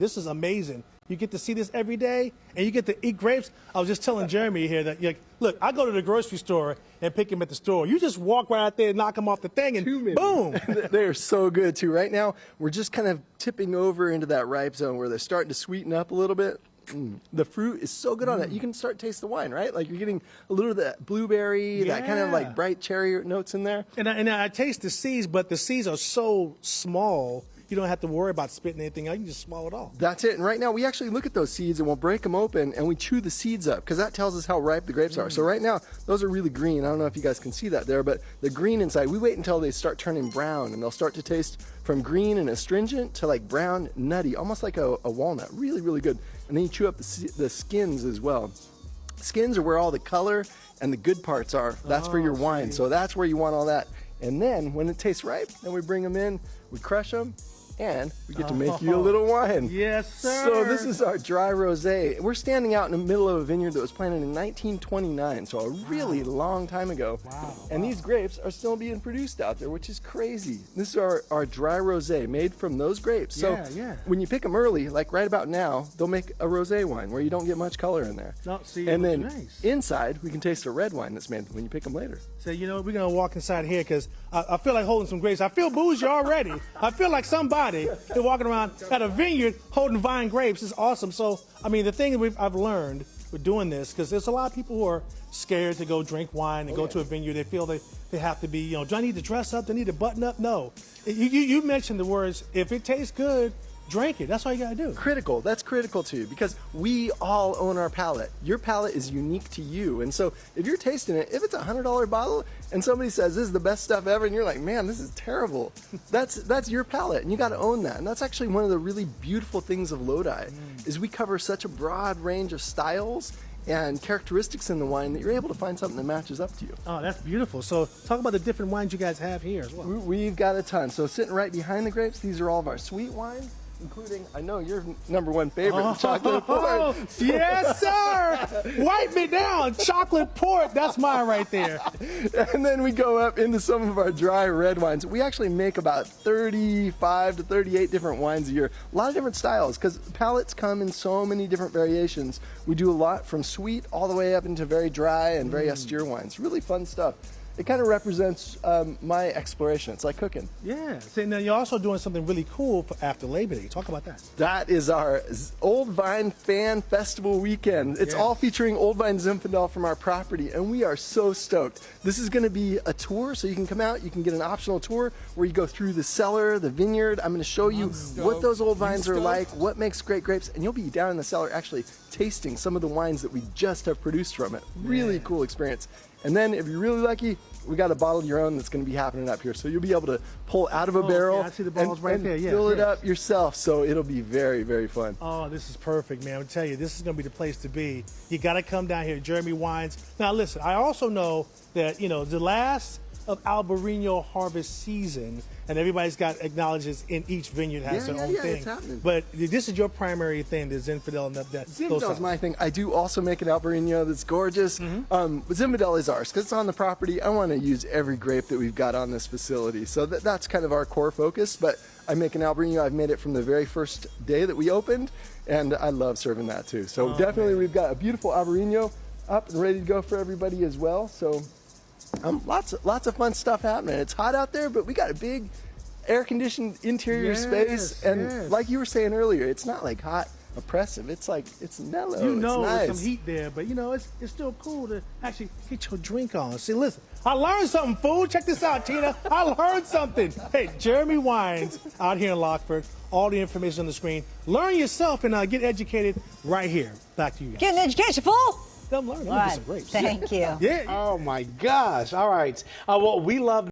This is amazing. You get to see this every day, and you get to eat grapes. I was just telling Jeremy here that, look, I go to the grocery store and pick them at the store. You just walk right out there and knock them off the thing, and boom. They're so good, too. Right now, we're just kind of tipping over into that ripe zone where they're starting to sweeten up a little bit. The fruit is so good on that. You can start to taste the wine, right? Like you're getting a little of that blueberry, that kind of like bright cherry notes in there. And I taste the seeds, but the seeds are so small, you don't have to worry about spitting anything out. You can just swallow it all. That's it. And right now, we actually look at those seeds and we'll break them open and we chew the seeds up because that tells us how ripe the grapes are. So right now, those are really green. I don't know if you guys can see that there, but the green inside, we wait until they start turning brown and they'll start to taste from green and astringent to like brown, nutty, almost like a walnut. Really, really good. And then you chew up the skins as well. Skins are where all the color and the good parts are. That's for your wine. So that's where you want all that. And then when it tastes ripe, then we bring them in, we crush them, and we get to make you a little wine. Yes, sir. So this is our dry rosé. We're standing out in the middle of a vineyard that was planted in 1929, so a really long time ago. Wow. And these grapes are still being produced out there, which is crazy. This is our dry rosé made from those grapes. So when you pick them early, like right about now, they'll make a rosé wine where you don't get much color in there. And then inside, we can taste a red wine that's made when you pick them later. So, you know, we're going to walk inside here because I feel like holding some grapes. I feel bougie already. I feel like somebody is walking around at a vineyard holding vine grapes. It's awesome. So, I mean, the thing that I've learned with doing this, because there's a lot of people who are scared to go drink wine and go to a vineyard. They feel they have to be, you know, do I need to dress up? Do I need to button up? No. You mentioned the words, if it tastes good, drink it. That's all you gotta do. Critical. That's critical too, because we all own our palate. Your palate is unique to you, and so if you're tasting it, if it's a $100 bottle and somebody says this is the best stuff ever, and you're like, man, this is terrible. That's your palate, and you got to own that. And that's actually one of the really beautiful things of Lodi, is we cover such a broad range of styles and characteristics in the wine that you're able to find something that matches up to you. Oh, that's beautiful. So talk about the different wines you guys have here as well. We've got a ton. So sitting right behind the grapes, these are all of our sweet wines, including, I know your #1 favorite, the chocolate port. Yes, sir. Wipe me down. Chocolate port. That's mine right there. And then we go up into some of our dry red wines. We actually make about 35 to 38 different wines a year. A lot of different styles, because palates come in so many different variations. We do a lot from sweet all the way up into very dry and very austere wines. Really fun stuff. It kind of represents my exploration. It's like cooking. Yeah. So now you're also doing something really cool for after Labor Day. Talk about that. That is our Old Vine Fan Festival weekend. It's all featuring Old Vine Zinfandel from our property, and we are so stoked. This is going to be a tour, so you can come out. You can get an optional tour where you go through the cellar, the vineyard. I'm going to show you what those old vines are like, what makes great grapes, and you'll be down in the cellar actually tasting some of the wines that we just have produced from it. Really cool experience. And then if you're really lucky, we got a bottle of your own that's going to be happening up here. So you'll be able to pull out of a barrel I see the bottles right there. Fill it up yourself. So it'll be very, very fun. Oh, this is perfect, man. I'm telling you, this is going to be the place to be. You got to come down here, Jeremy Wines. Now, listen, I also know that, you know, the last of Albariño harvest season, and everybody's got acknowledges in each vineyard has their own thing. It's happening. But this is your primary thing, the Zinfandel and that. Zinfandel is my thing. I do also make an Albariño that's gorgeous. But Zinfandel is ours because it's on the property. I want to use every grape that we've got on this facility, so that's kind of our core focus. But I make an Albariño. I've made it from the very first day that we opened, and I love serving that too. So definitely, we've got a beautiful Albariño up and ready to go for everybody as well. So. Lots of fun stuff happening. It's hot out there, but we got a big air-conditioned interior space, and like you were saying earlier, it's not like hot, oppressive. It's like it's mellow. You know, it's nice. There's some heat there, but you know, it's still cool to actually get your drink on. See, listen, I learned something, fool. Check this out, Tina. I learned something. Hey, Jeremy Wines out here in Lockford. All the information on the screen. Learn yourself and get educated right here. Back to you guys. Get an education, fool. I'm learning. I'm gonna get some grapes. Thank you. Yeah. Oh my gosh. All right. Well, we love